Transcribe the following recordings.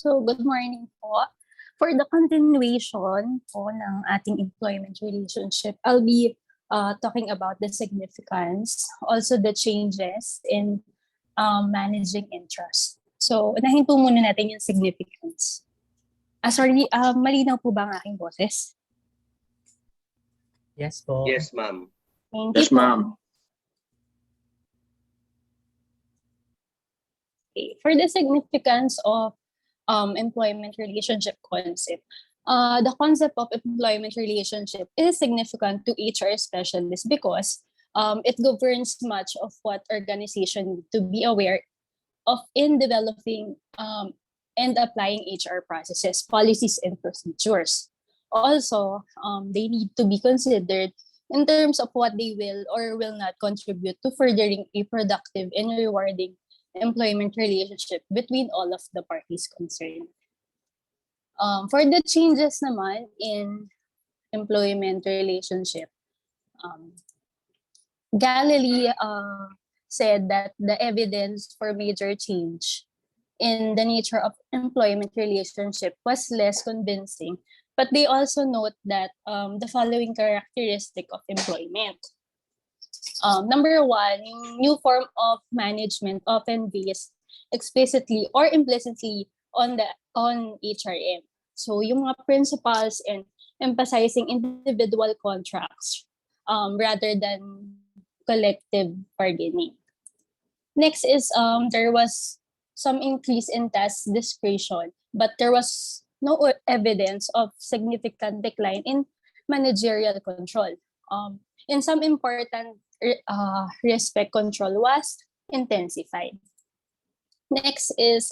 So, good morning po. For the continuation po ng ating employment relationship, I'll be talking about the significance, also the changes in managing interest. So, unahin po muna natin yung significance. Sorry, malinaw po ba ang aking boses? Yes po. Yes, ma'am. Thank Yes, you po. ma'am. Okay. For the significance of employment relationship concept, the concept of employment relationship is significant to HR specialists because it governs much of what organization need to be aware of in developing and applying HR processes, policies, and procedures. Also, they need to be considered in terms of what they will or will not contribute to furthering a productive and rewarding employment relationship between all of the parties concerned. For the changes naman in employment relationship, Galilee said that the evidence for major change in the nature of employment relationship was less convincing, but they also note that the following characteristic of employment. Number one, yung new form of management often based explicitly or implicitly on HRM. So yung mga principles and emphasizing individual contracts rather than collective bargaining. Next is there was some increase in task discretion, but there was no evidence of significant decline in managerial control. In some important respect, control was intensified. Next is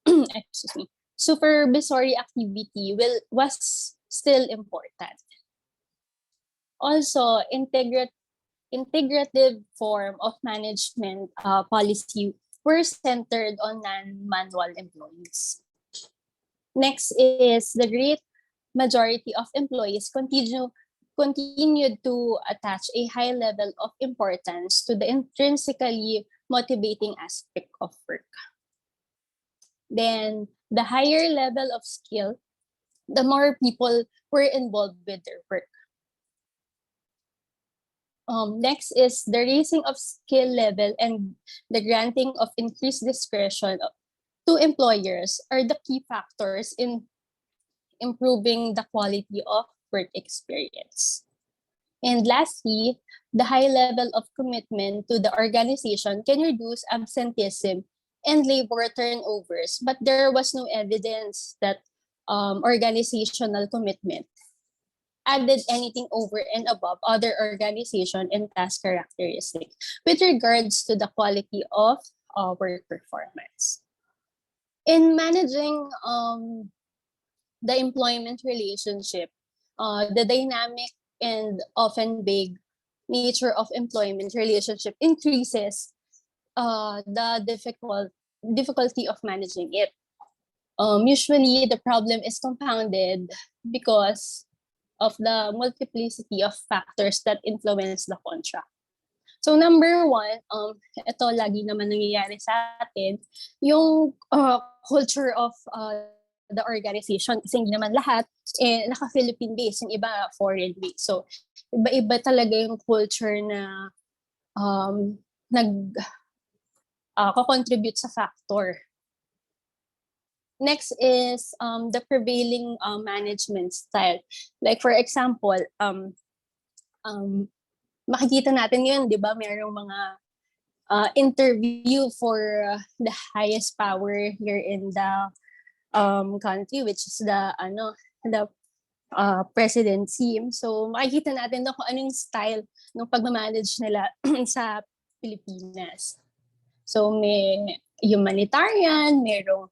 excuse me, supervisory activity was still important. Also, integrative form of management policy were centered on non-manual employees. Next is the great majority of employees continued to attach a high level of importance to the intrinsically motivating aspect of work. Then, the higher level of skill, the more people were involved with their work. Next is the raising of skill level and the granting of increased discretion to employers are the key factors in improving the quality of work experience. And lastly, the high level of commitment to the organization can reduce absenteeism and labor turnovers, but there was no evidence that organizational commitment added anything over and above other organization and task characteristics with regards to the quality of work performance. In managing the employment relationship, the dynamic and often vague nature of employment relationship increases the difficulty of managing it. Usually, the problem is compounded because of the multiplicity of factors that influence the contract. So number one, ito lagi naman nangyayari sa atin, yung culture of the organization. Kasi hindi naman lahat naka-Philippine base, yung iba foreign base. So iba-iba talaga yung culture na nag-contribute sa factor. Next is the prevailing management style. Like for example, makikita natin yun, di ba? Mayroong mga interview for the highest power here in the country, which is the presidency. So makikita natin kung anong style ng pagmamanage nila sa Pilipinas. So may humanitarian, merong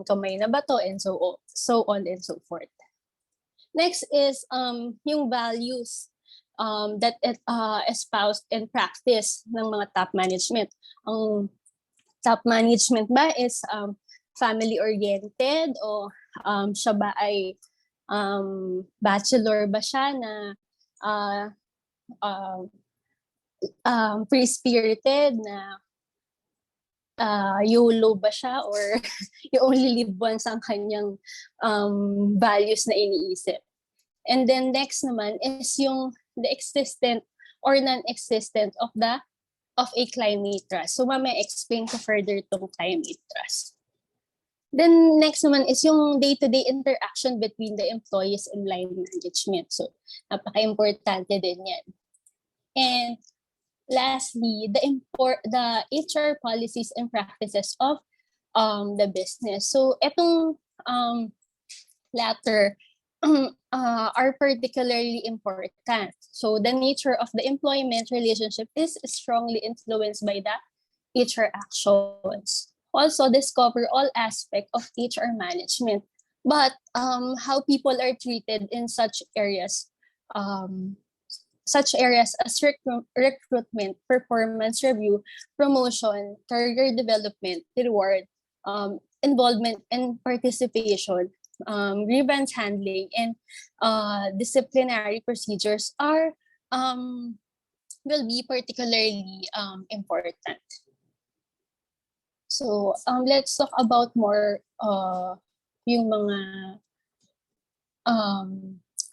kamay na bato, and so on and so forth. Next is yung values that espoused and practiced ng mga top management. Ang top management ba is family-oriented o siya ba ay bachelor ba siya na free-spirited na YOLO ba siya or you only live once ang kanyang values na iniisip. And then next naman is yung the existent or non-existent of a climate trust. So mamaya explain ko further tong climate trust. Then next naman is yung day-to-day interaction between the employees and line management. So napaka-importante din yan. And lastly, the HR policies and practices of the business. So etong latter are particularly important. So the nature of the employment relationship is strongly influenced by the HR actions. Also discover all aspects of HR management, but how people are treated in such areas as recruitment, performance review, promotion, career development, reward, involvement and participation, grievance handling, and disciplinary procedures are will be particularly important. So let's talk about more yung mga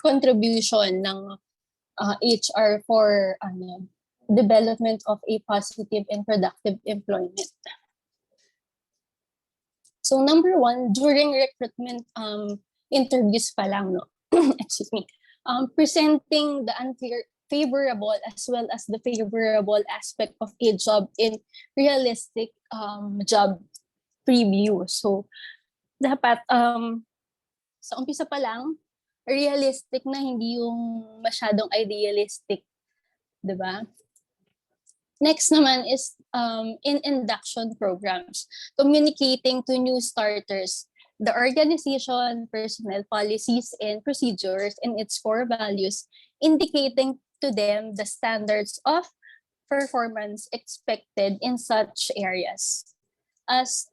contribution ng HR for development of a positive and productive employment. So number one, during recruitment interviews pa lang, no? Excuse me. Presenting the unfavorable as well as the favorable aspect of a job in realistic job preview. So dapat sa umpisa pa lang, realistic na, hindi yung masyadong idealistic, 'di ba? Next naman is in induction programs, communicating to new starters the organization, personnel policies and procedures and its core values, indicating to them the standards of performance expected in such areas as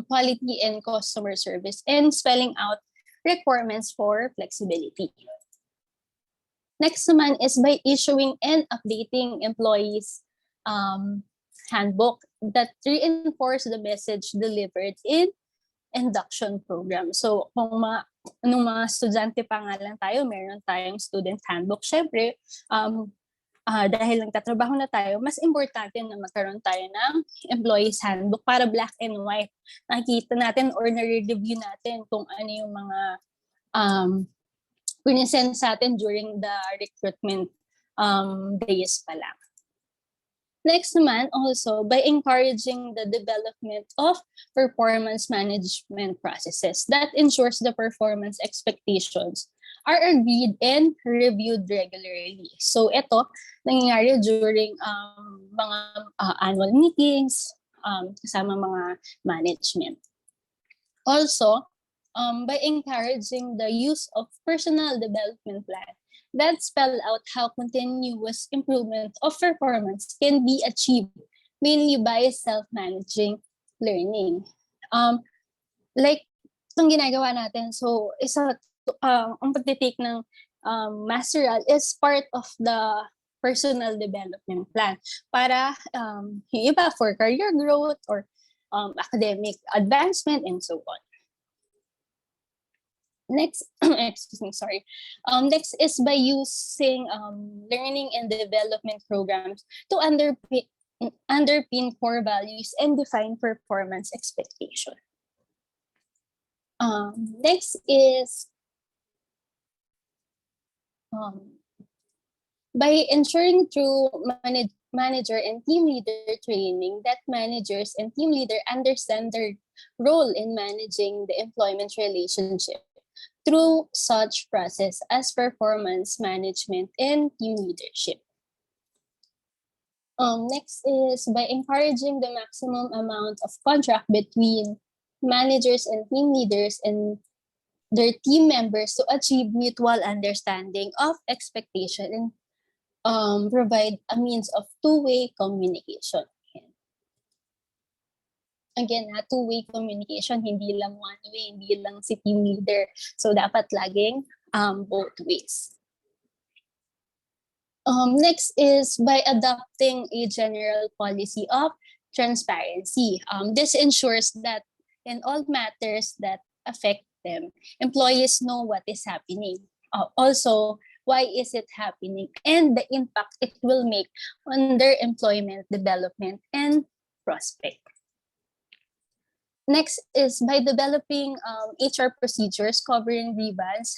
quality and customer service, and spelling out requirements for flexibility. Next naman is by issuing and updating employees handbook that reinforce the message delivered in induction program. So kung nung mga estudyante pa nga lang tayo, meron tayong student handbook. Syempre, dahil nagtatrabaho na tayo, mas importante na magkaroon tayo ng employees handbook para black and white. Nakikita natin or nare-review natin kung ano yung mga pinisend sa atin during the recruitment days pa lang. Next naman, also, by encouraging the development of performance management processes that ensures the performance expectations are agreed and reviewed regularly. So ito, nangyayari during mga annual meetings, kasama mga management. Also, by encouraging the use of personal development plan that spell out how continuous improvement of performance can be achieved, mainly by self-managing learning. Like itong ginagawa natin, so ang pagtitake ng masteral is part of the personal development plan para yung iba for career growth or academic advancement and so on. Next, excuse me, sorry. Next is by using learning and development programs to underpin core values and define performance expectation. Next is by ensuring through manager and team leader training that managers and team leader understand their role in managing the employment relationship through such process as performance management and team leadership. Next is by encouraging the maximum amount of contract between managers and team leaders and their team members to achieve mutual understanding of expectation and provide a means of two-way communication. Again, two-way communication, hindi lang one-way, hindi lang si team leader. So dapat laging both ways. Next is by adopting a general policy of transparency. This ensures that in all matters that affect them, employees know what is happening. Also, why is it happening, and the impact it will make on their employment development and prospect. Next is by developing HR procedures covering grievance,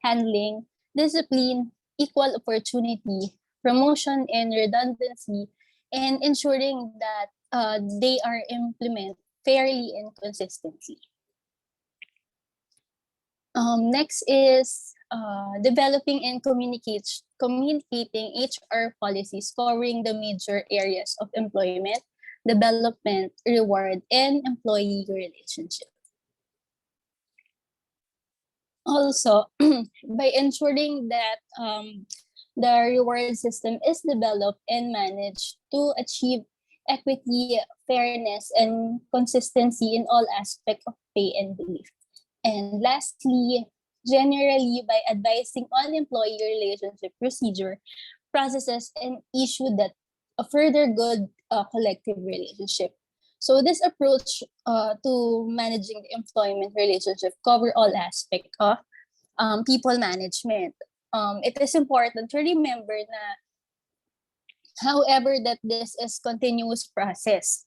handling, discipline, equal opportunity, promotion and redundancy, and ensuring that they are implemented fairly and consistently. Next is developing and communicating HR policies covering the major areas of employment, development, reward, and employee relationship. Also, by ensuring that the reward system is developed and managed to achieve equity, fairness, and consistency in all aspects of pay and leave. And lastly, generally by advising on employee relationship procedure, processes, and issue that further good collective relationship. So this approach to managing the employment relationship cover all aspects of people management. It is important to remember that, however, that this is continuous process.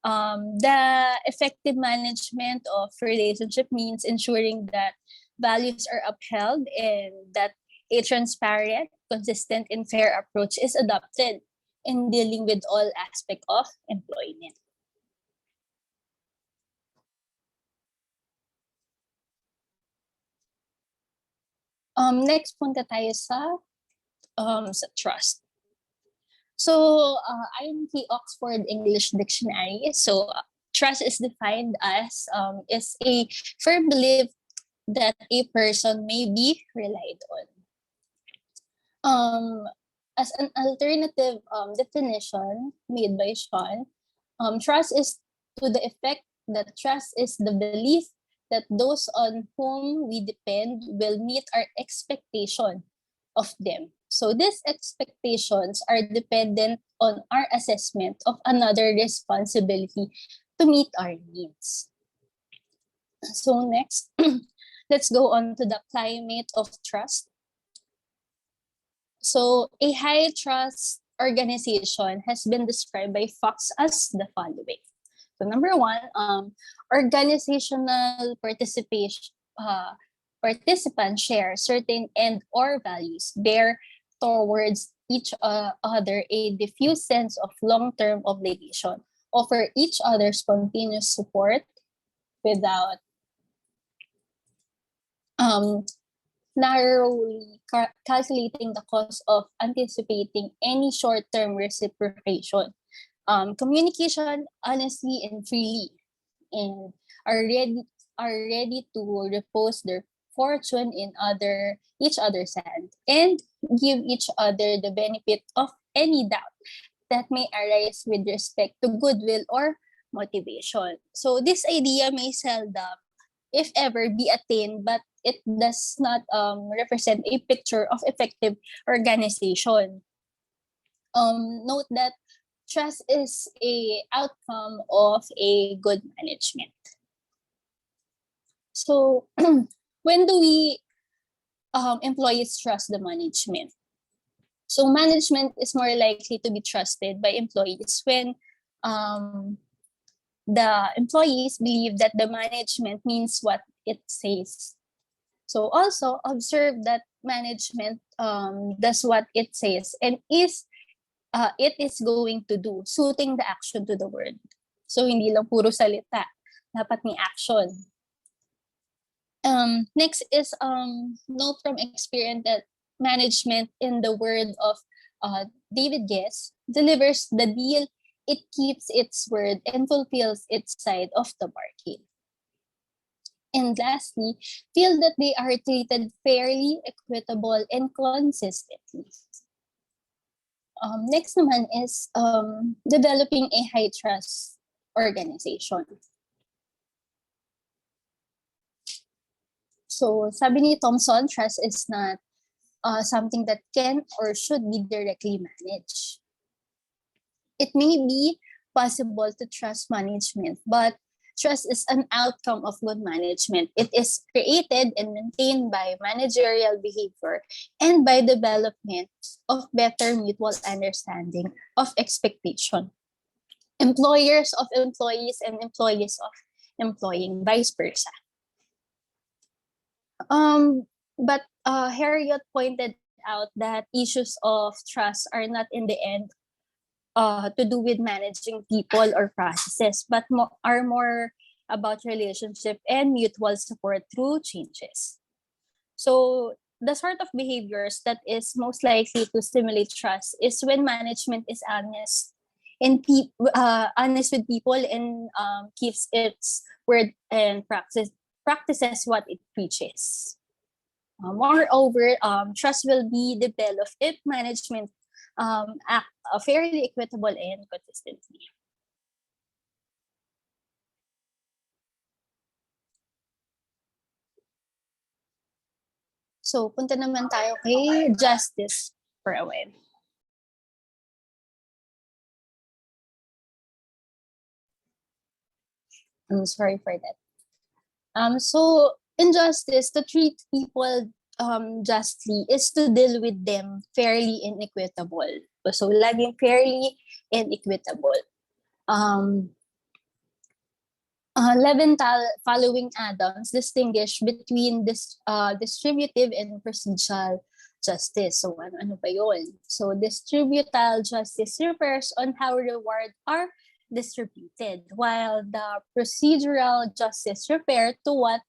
The effective management of relationship means ensuring that values are upheld and that a transparent, consistent, and fair approach is adopted in dealing with all aspects of employment. Next punta tayo sa trust. So, ayon kay Oxford English Dictionary, so trust is defined as is a firm belief that a person may be relied on. As an alternative definition made by Sean, trust is to the effect that trust is the belief that those on whom we depend will meet our expectation of them. So these expectations are dependent on our assessment of another responsibility to meet our needs. So next, let's go on to the climate of trust. So a high trust organization has been described by Fox as the following. So number one, organizational participation. Participants share certain and or values, bear towards each other a diffuse sense of long-term obligation, offer each other spontaneous support without narrowly calculating the cost of anticipating any short-term reciprocation. Communication honestly and freely, and are ready to repose their fortune in each other's hand and give each other the benefit of any doubt that may arise with respect to goodwill or motivation. So this idea may seldom, if ever, be attained, but it does not represent a picture of effective organization. Note that trust is a outcome of a good management. So when do we employees trust the management? So management is more likely to be trusted by employees when the employees believe that the management means what it says. So also observe that management does what it says and it is going to do, suiting the action to the word. So hindi lang puro salita, dapat may action. Next is know from experience that management, in the word of David Guess, delivers the deal, it keeps its word and fulfills its side of the bargain. And lastly, feel that they are treated fairly, equitable, and consistently. Next naman is developing a high trust organization. So sabi ni Thompson, trust is not something that can or should be directly managed. It may be possible to trust management, but trust is an outcome of good management. It is created and maintained by managerial behavior and by development of better mutual understanding of expectation. Employers of employees and employees of employing, vice versa. Harriet pointed out that issues of trust are not in the end to do with managing people or processes, but are more about relationship and mutual support through changes. So the sort of behaviors that is most likely to stimulate trust is when management is honest and honest with people and keeps its word and practices what it preaches. Moreover, trust will be developed if management act fairly equitable and consistently. So, punta naman tayo kay justice for a while. I'm sorry for that. So injustice to treat people justly is to deal with them fairly and equitable. So laging fairly and equitable. Um, Leventhal, following Adams, distinguish between this distributive and procedural justice. So ano ba yun? So distributal justice refers on how reward are distributed, while the procedural justice refer to what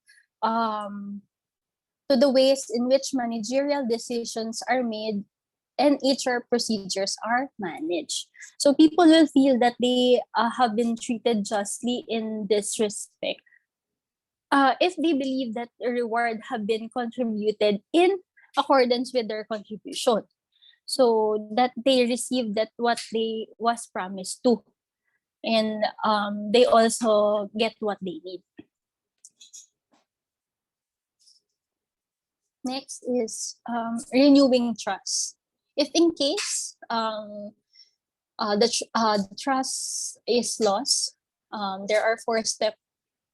to the ways in which managerial decisions are made and HR procedures are managed. So people will feel that they have been treated justly in this respect if they believe that the reward have been contributed in accordance with their contribution. So that they receive that what they was promised to. And they also get what they need. Next is renewing trust. If in case the trust is lost, there are four-step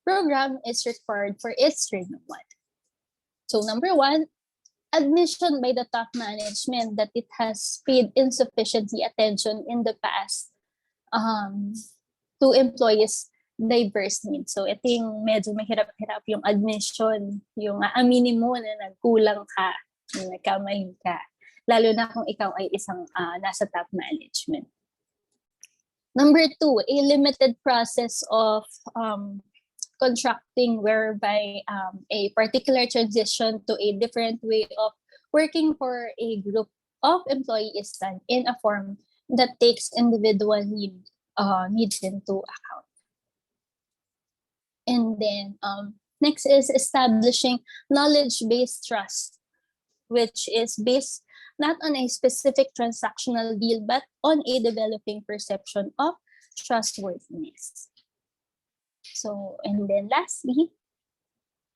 program is required for its renewal. So number one, admission by the top management that it has paid insufficiently attention in the past um, to employees' diverse needs. So ito yung medyo mahirap-hirap yung admission, yung aaminin mo na nagkulang ka, na nagkamali ka, lalo na kung ikaw ay isang nasa top management. Number two, a limited process of contracting whereby a particular transition to a different way of working for a group of employees is done in a form that takes individual needs into account. And then next is establishing knowledge-based trust, which is based not on a specific transactional deal, but on a developing perception of trustworthiness. So, and then lastly,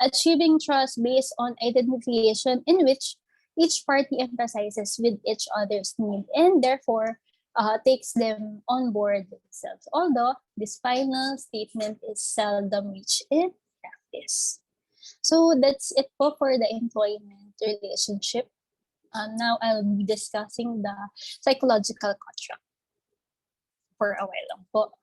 achieving trust based on identification in which each party emphasizes with each other's need and therefore takes them on board themselves. Although this final statement is seldom reached in practice. So that's it po for the employment relationship. Now I'll be discussing the psychological contract for a while lang po.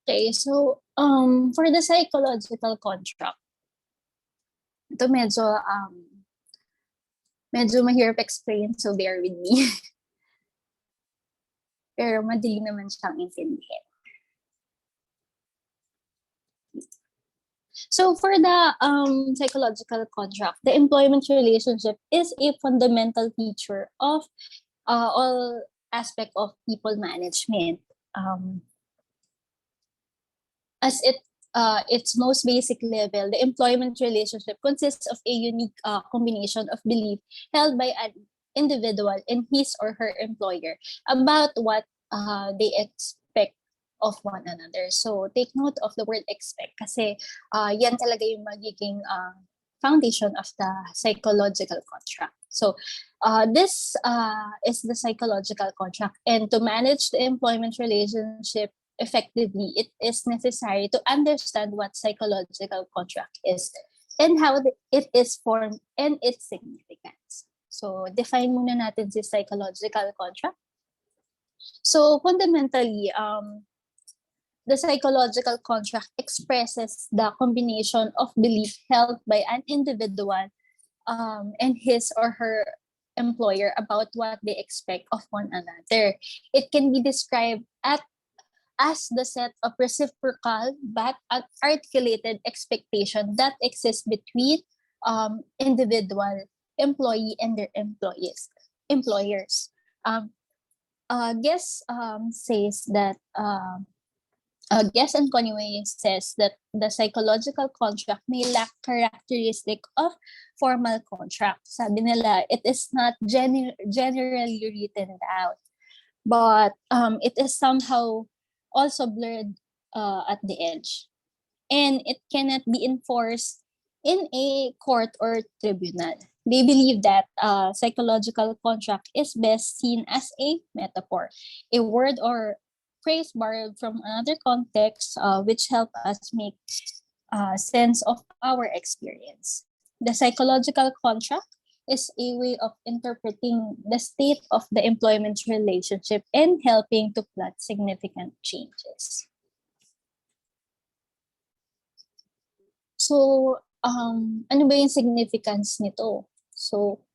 Okay, so for the psychological contract, ito medyo mahirap explain, so bear with me. Pero madali naman siyang intindihin. So for the psychological contract, the employment relationship is a fundamental feature of all aspect of people management. Um, as its most basic level, the employment relationship consists of a unique combination of belief held by an individual in his or her employer about what they expect of one another. So take note of the word expect kasi yan talaga yung magiging foundation of the psychological contract. So this is the psychological contract, and to manage the employment relationship effectively, it is necessary to understand what psychological contract is and how it is formed and its significance. So, define muna natin si psychological contract. So, fundamentally, the psychological contract expresses the combination of belief held by an individual and his or her employer about what they expect of one another. It can be described as the set of reciprocal but articulated expectation that exists between individual employee and their employers. Guess says that Guess and Conway says that the psychological contract may lack characteristic of formal contract. Sabi nila, it is not generally written out, but it is somehow also blurred at the edge. And it cannot be enforced in a court or tribunal. They believe that psychological contract is best seen as a metaphor, a word or phrase borrowed from another context, which help us make sense of our experience. The psychological contract is a way of interpreting the state of the employment relationship and helping to plot significant changes. So, ano ba yung significance nito? So,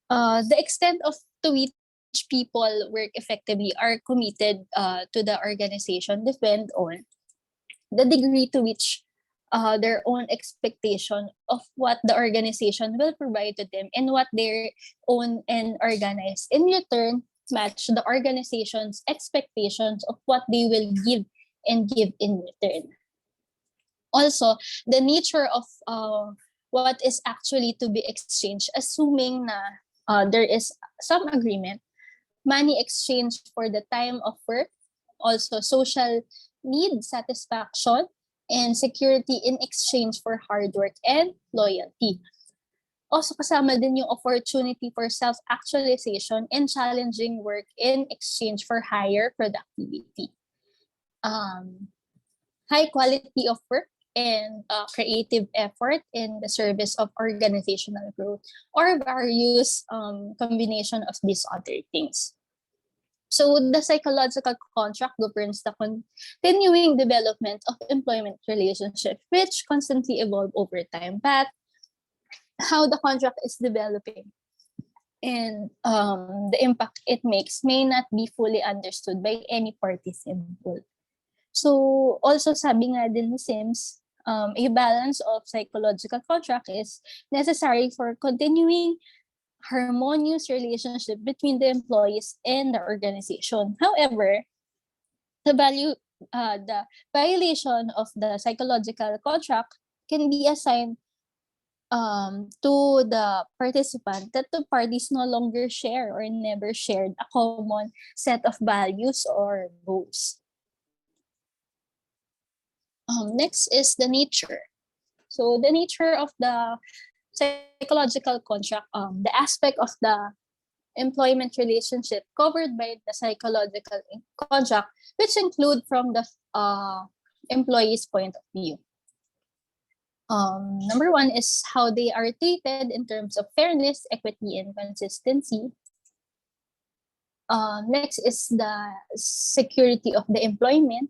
the extent of to which people work effectively are committed to the organization depend on the degree to which their own expectation of what the organization will provide to them and what their own and organize in return match the organization's expectations of what they will give and give in return. Also, the nature of what is actually to be exchanged, assuming na there is some agreement, money exchange for the time of work, also social need satisfaction, and security in exchange for hard work and loyalty. Also kasama din yung opportunity for self-actualization and challenging work in exchange for higher productivity. High quality of work and creative effort in the service of organizational growth, or various combination of these other things. So the psychological contract governs the continuing development of employment relationship, which constantly evolve over time. But how the contract is developing and the impact it makes may not be fully understood by any parties involved. So also sabi nga din ni Sims, a balance of psychological contract is necessary for continuing harmonious relationship between the employees and the organization. However, the violation of the psychological contract can be assigned to the participant that the parties no longer share or never shared a common set of values or goals. Next is the nature. So the nature of the psychological contract, the aspect of the employment relationship covered by the psychological contract, which include from the employee's point of view. Number one is how they are treated in terms of fairness, equity, and consistency. Next is the security of the employment.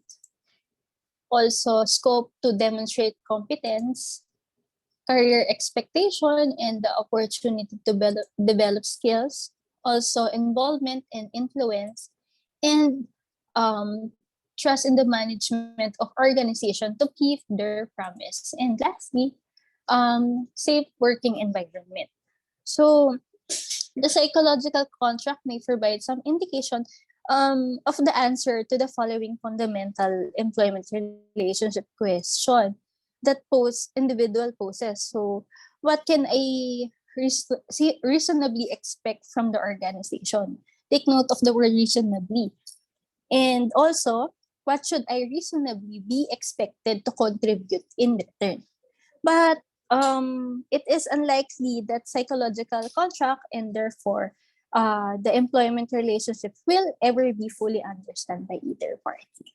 Also, scope to demonstrate competence, career expectation, and the opportunity to develop skills. Also, involvement and influence, and trust in the management of organization to keep their promise. And lastly, safe working environment. So, the psychological contract may provide some indication of the answer to the following fundamental employment relationship question that individual poses. So, what can I reasonably expect from the organization? Take note of the word reasonably. And also, what should I reasonably be expected to contribute in return? But it is unlikely that psychological contract and therefore the employment relationship will ever be fully understood by either party.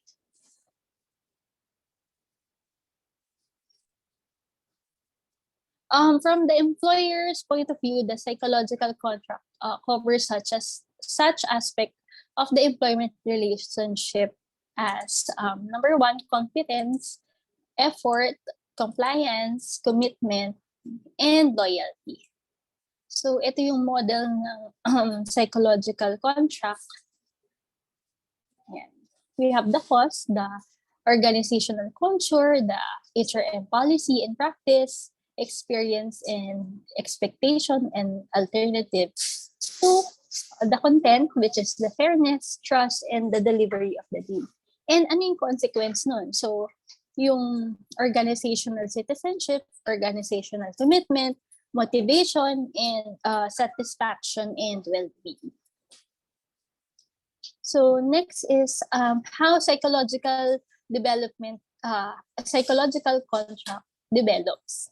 From the employer's point of view, the psychological contract covers such aspect of the employment relationship as number one, competence, effort, compliance, commitment, and loyalty. So ito yung model ng psychological contract. Yan. We have the cause, the organizational culture, the HRM policy and practice, experience and expectation, and alternatives to the content, which is the fairness, trust, and the delivery of the deal. And ano yung consequence nun? So, yung organizational citizenship, organizational commitment, motivation, and satisfaction and well-being. So next is how psychological contract develops.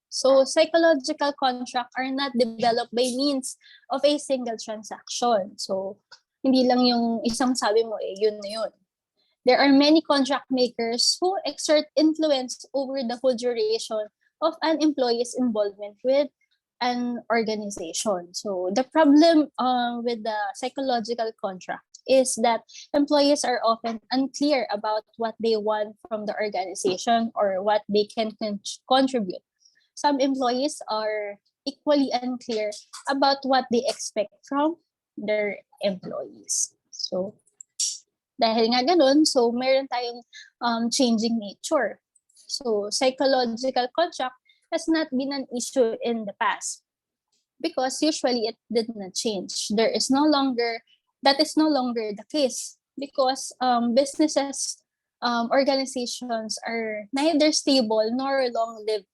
So psychological contract are not developed by means of a single transaction. So hindi lang yung isang sabi mo yun na yun. There are many contract makers who exert influence over the whole duration of an employee's involvement with an organization. So the problem with the psychological contract is that employees are often unclear about what they want from the organization or what they can contribute. Some employees are equally unclear about what they expect from their employees. So dahil nga ganun, so meron tayong changing nature. So psychological contract has not been an issue in the past because usually it did not change. That is no longer the case because businesses, organizations are neither stable nor long-lived.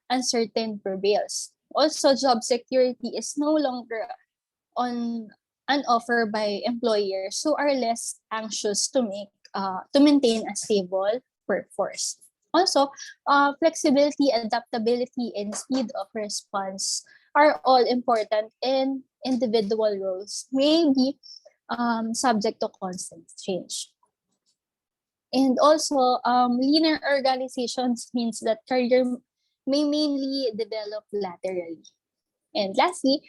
Uncertain prevails. Also, job security is no longer on an offer by employers who are less anxious to maintain a stable workforce. Also, flexibility, adaptability, and speed of response are all important, and individual roles may be subject to constant change. And also, leaner organizations means that career may mainly develop laterally. And lastly,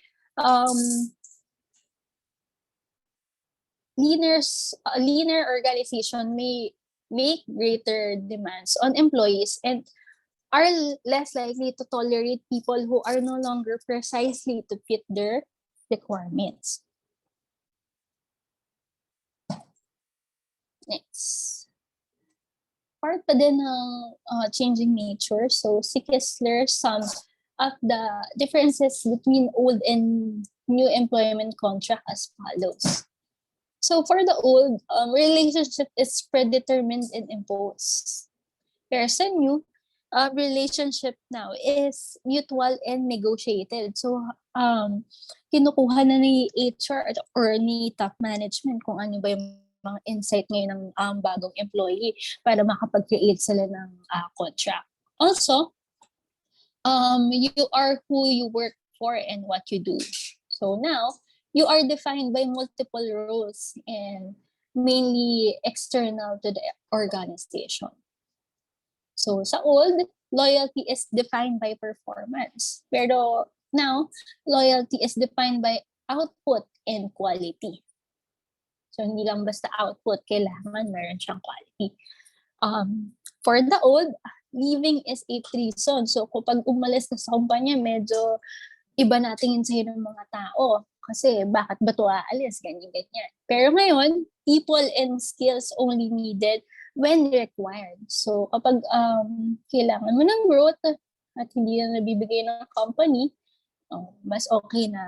leaner organization may make greater demands on employees and are less likely to tolerate people who are no longer precisely to fit their requirements. Next. Part pa din ng changing nature. So si Kessler sums up the differences between old and new employment contract as follows. So for the old, relationship is predetermined and imposed. Whereas a new relationship now is mutual and negotiated. So kinukuha na ni HR or ni top management kung ano ba yung mga insight ngayon ng bagong employee para makapag-create sila ng contract. Also, you are who you work for and what you do. So now, you are defined by multiple roles and mainly external to the organization. So sa old, loyalty is defined by performance. Pero now, loyalty is defined by output and quality. So hindi lang basta output, kailangan meron siyang quality. For the old, leaving is a treason. So kapag umalis na sa kumpanya, medyo iba na tingin sa'yo ng mga tao. Kasi bakit ba ito aalis? Ganyan. Pero ngayon, people and skills only needed when required. So kapag kailangan mo ng growth at hindi na nabibigay ng company, mas okay na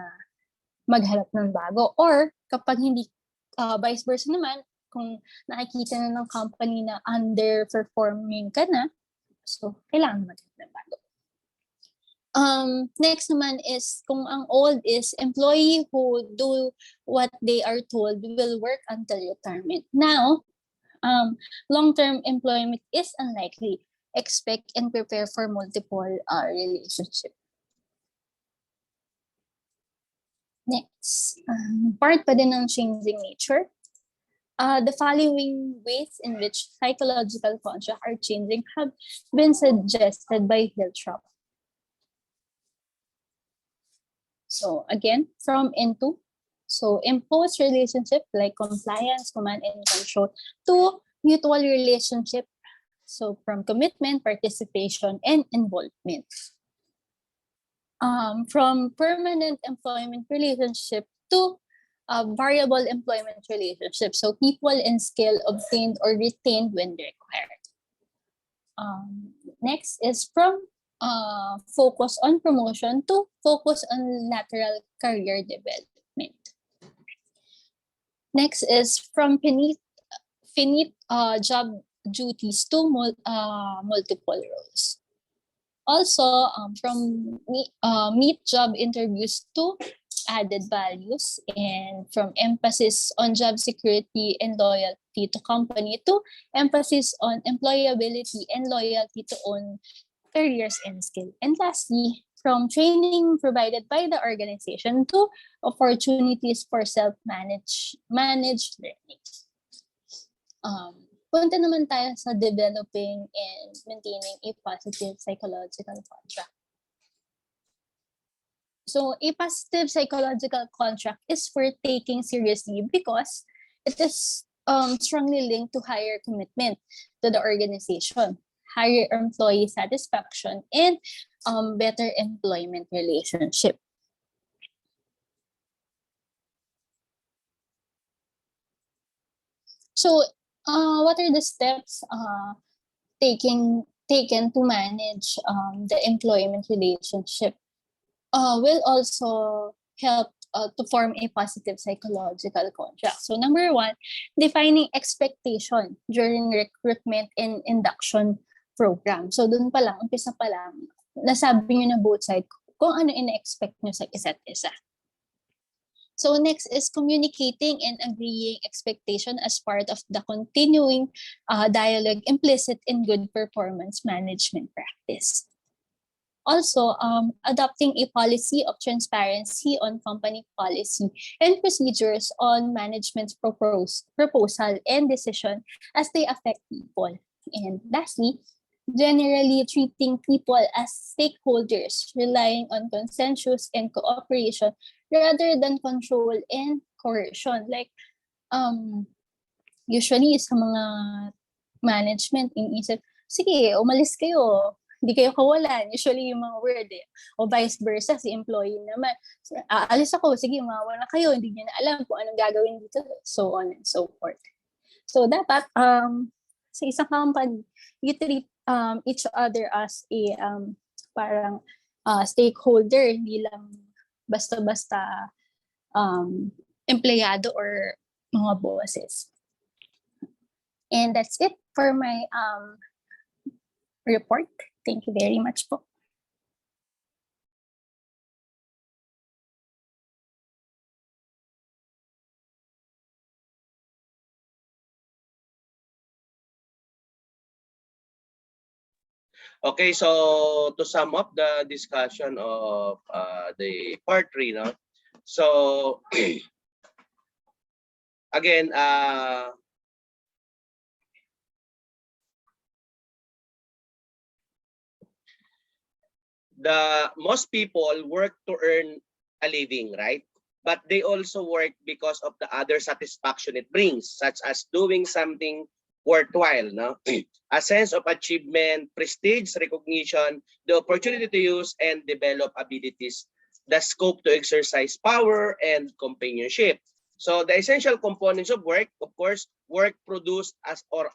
maghanap ng bago. Or kapag hindi, vice versa naman, kung nakikita na ng company na underperforming ka na, so kailangan maghanap ng bago. Next naman is kung ang old is employee who do what they are told will work until retirement. Now, long-term employment is unlikely. Expect and prepare for multiple relationship. Next, part pa din ng changing nature. The following ways in which psychological constructs are changing have been suggested by Hiltrop. So again, from into, so imposed relationship like compliance, command and control, to mutual relationship. So from commitment, participation, and involvement. From permanent employment relationship to variable employment relationship. So people and skill obtained or retained when required. Next is from focus on promotion to focus on lateral career development. Next is from finite job duties to multiple roles. Also, from meet job interviews to added values, and from emphasis on job security and loyalty to company to emphasis on employability and loyalty to own careers and skill. And lastly, from training provided by the organization to opportunities for self-managed learning. Punta naman tayo sa developing and maintaining a positive psychological contract. So a positive psychological contract is worth taking seriously because it is strongly linked to higher commitment to the organization, higher employee satisfaction, and better employment relationship. So what are the steps taken to manage the employment relationship? Will also help to form a positive psychological contract. So number one, defining expectation during recruitment and induction program. So dun pa lang, umpisa pa lang, nasabi nyo na both sides kung ano ina-expect nyo sa isa't isa. So next is communicating and agreeing expectation as part of the continuing dialogue implicit in good performance management practice. Also, adopting a policy of transparency on company policy and procedures on management's proposal and decision as they affect people. And lastly, generally treating people as stakeholders, relying on consensus and cooperation rather than control and coercion. Like, usually sa mga management, iniisip, sige, umalis kayo, hindi kayo kawalan. Usually yung mga word O vice versa, si employee naman. Aalis ako, sige, mawala kayo, hindi niya na alam kung anong gagawin dito. So on and so forth. So dapat, sa isang company, you treat each other as a parang stakeholder, hindi lang basta-basta empleyado or mga bosses. And that's it for my report. Thank you very much po. Okay, so to sum up the discussion of the part 3, no? So again, most people work to earn a living, right? but they also work because of the other satisfaction it brings, such as doing something worthwhile, no? A sense of achievement, prestige, recognition, the opportunity to use and develop abilities, the scope to exercise power and companionship. So the essential components of work, of course, work produced as or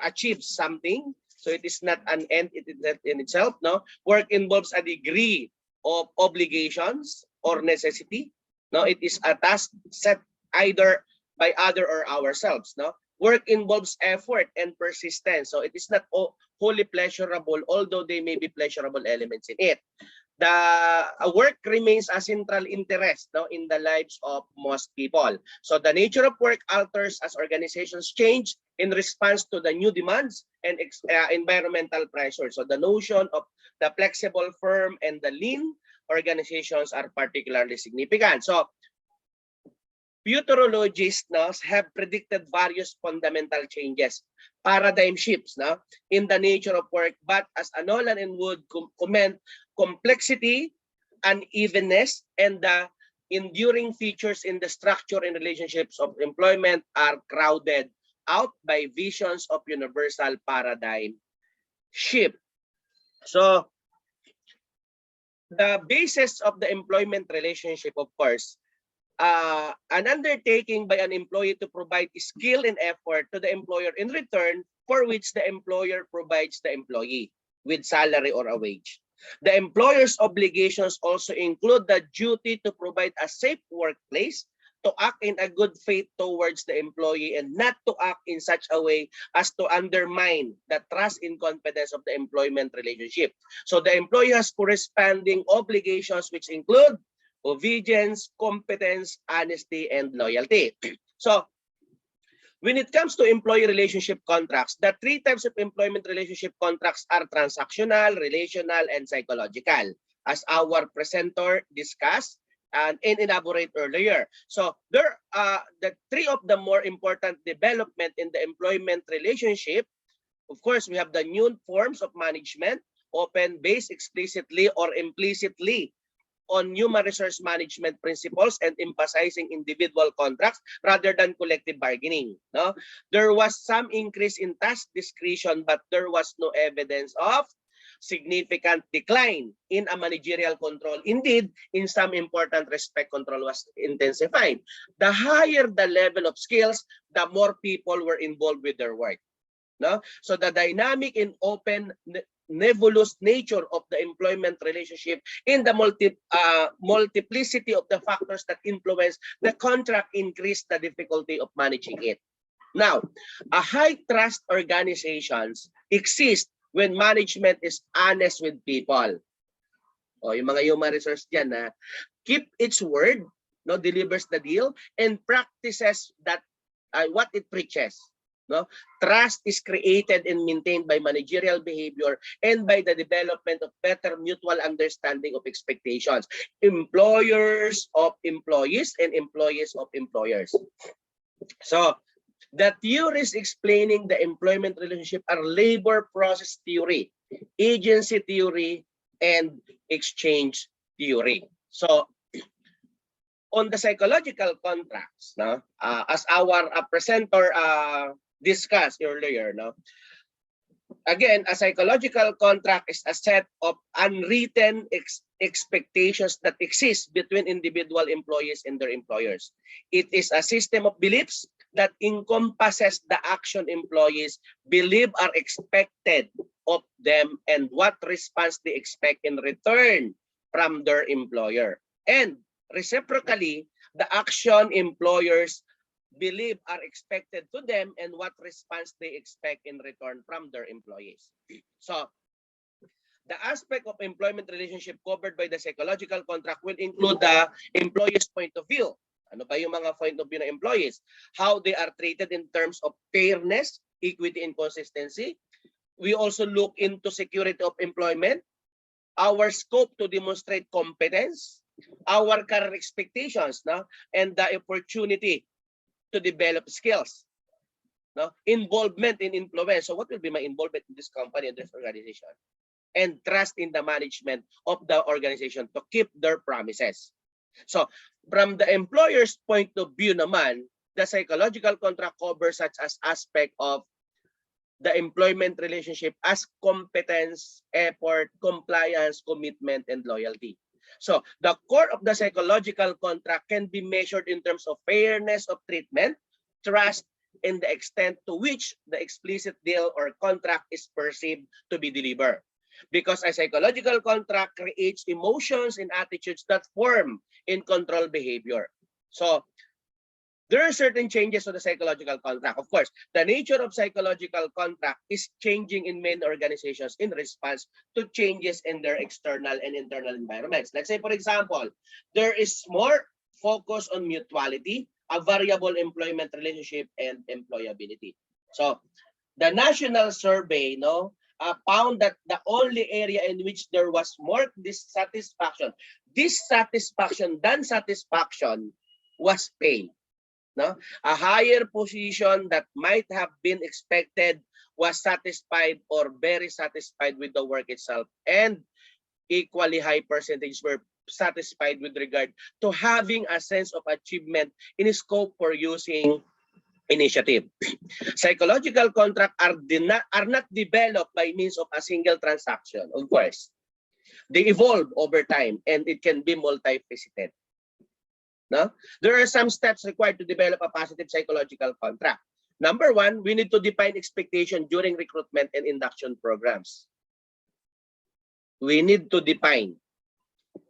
achieves something. So it is not an end in itself, no? Work involves a degree of obligations or necessity. No, it is a task set either by other or ourselves, no? Work involves effort and persistence. So it is not wholly pleasurable, although they may be pleasurable elements in it. The work remains a central interest, no, in the lives of most people. So the nature of work alters as organizations change in response to the new demands and environmental pressure. So the notion of the flexible, firm, and the lean organizations are particularly significant. So futurologists, no, have predicted various fundamental changes, paradigm shifts, no, in the nature of work. But as Nolan and Wood comment, complexity, unevenness, and the enduring features in the structure and relationships of employment are crowded out by visions of universal paradigm shift. So the basis of the employment relationship, of course, an undertaking by an employee to provide skill and effort to the employer in return, for which the employer provides the employee with salary or a wage. The employer's obligations also include the duty to provide a safe workplace, to act in a good faith towards the employee, and not to act in such a way as to undermine the trust and confidence of the employment relationship. So the employee has corresponding obligations which include obedience, competence, honesty, and loyalty. So when it comes to employee relationship contracts, the three types of employment relationship contracts are transactional, relational, and psychological, as our presenter discussed and elaborate earlier. So there are the three of the more important development in the employment relationship. Of course, we have the new forms of management, often based explicitly or implicitly on human resource management principles and emphasizing individual contracts rather than collective bargaining. No, there was some increase in task discretion, but there was no evidence of significant decline in a managerial control. Indeed, in some important respect, control was intensified. The higher the level of skills, the more people were involved with their work. No, so the dynamic and open nebulous nature of the employment relationship in the multiplicity of the factors that influence the contract increase the difficulty of managing it. Now, a high trust organizations exist when management is honest with people. O, yung mga human resource dyan na keep its word, no, delivers the deal, and practices that what it preaches. No? Trust is created and maintained by managerial behavior and by the development of better mutual understanding of expectations. Employers of employees and employees of employers. So, the theories explaining the employment relationship are labor process theory, agency theory, and exchange theory. So, on the psychological contracts, no, as our presenter discussed earlier, no, again, a psychological contract is a set of unwritten expectations that exist between individual employees and their employers. It is a system of beliefs that encompasses the action employees believe are expected of them and what response they expect in return from their employer. And reciprocally, the action employers believe are expected to them and what response they expect in return from their employees. So, the aspect of employment relationship covered by the psychological contract will include the employee's point of view. Ano ba yung mga point of view ng employees? How they are treated in terms of fairness, equity, and consistency. We also look into security of employment, our scope to demonstrate competence, our career expectations, no, and the opportunity to develop skills, no, involvement in influence. So what will be my involvement in this company and this organization? And trust in the management of the organization to keep their promises. So, from the employer's point of view naman, the psychological contract covers such as aspect of the employment relationship as competence, effort, compliance, commitment, and loyalty. So, the core of the psychological contract can be measured in terms of fairness of treatment, trust, and the extent to which the explicit deal or contract is perceived to be delivered. Because a psychological contract creates emotions and attitudes that form in control behavior. So, there are certain changes to the psychological contract. Of course, the nature of psychological contract is changing in many organizations in response to changes in their external and internal environments. Let's say, for example, there is more focus on mutuality, a variable employment relationship, and employability. So, the national survey found that the only area in which there was more dissatisfaction than satisfaction was pay. No? A higher position that might have been expected was satisfied or very satisfied with the work itself, and equally high percentage were satisfied with regard to having a sense of achievement in scope for using initiative. Psychological contracts are not developed by means of a single transaction, of course. They evolve over time and it can be multifaceted. No? There are some steps required to develop a positive psychological contract. Number one, we need to define expectation during recruitment and induction programs. We need to define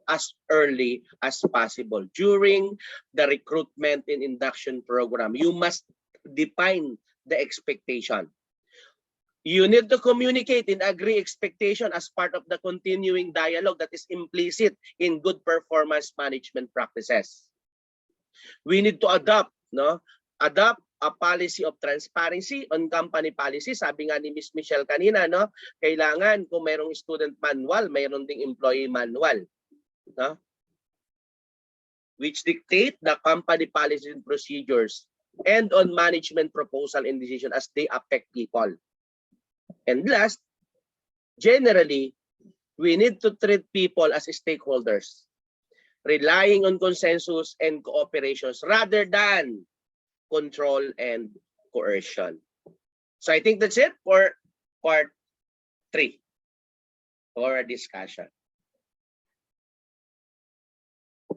as early as possible during the recruitment and induction program. You must define the expectation. You need to communicate and agree expectation as part of the continuing dialogue that is implicit in good performance management practices. We need to adopt a policy of transparency on company policy. Sabi nga ni Ms. Michelle kanina, kailangan kung mayroong student manual, mayroon ding employee manual, which dictate the company policies and procedures, and on management proposal and decision as they affect people. And last, generally, we need to treat people as stakeholders, relying on consensus and cooperations rather than control and coercion. So I think that's it for part 3 of our discussion.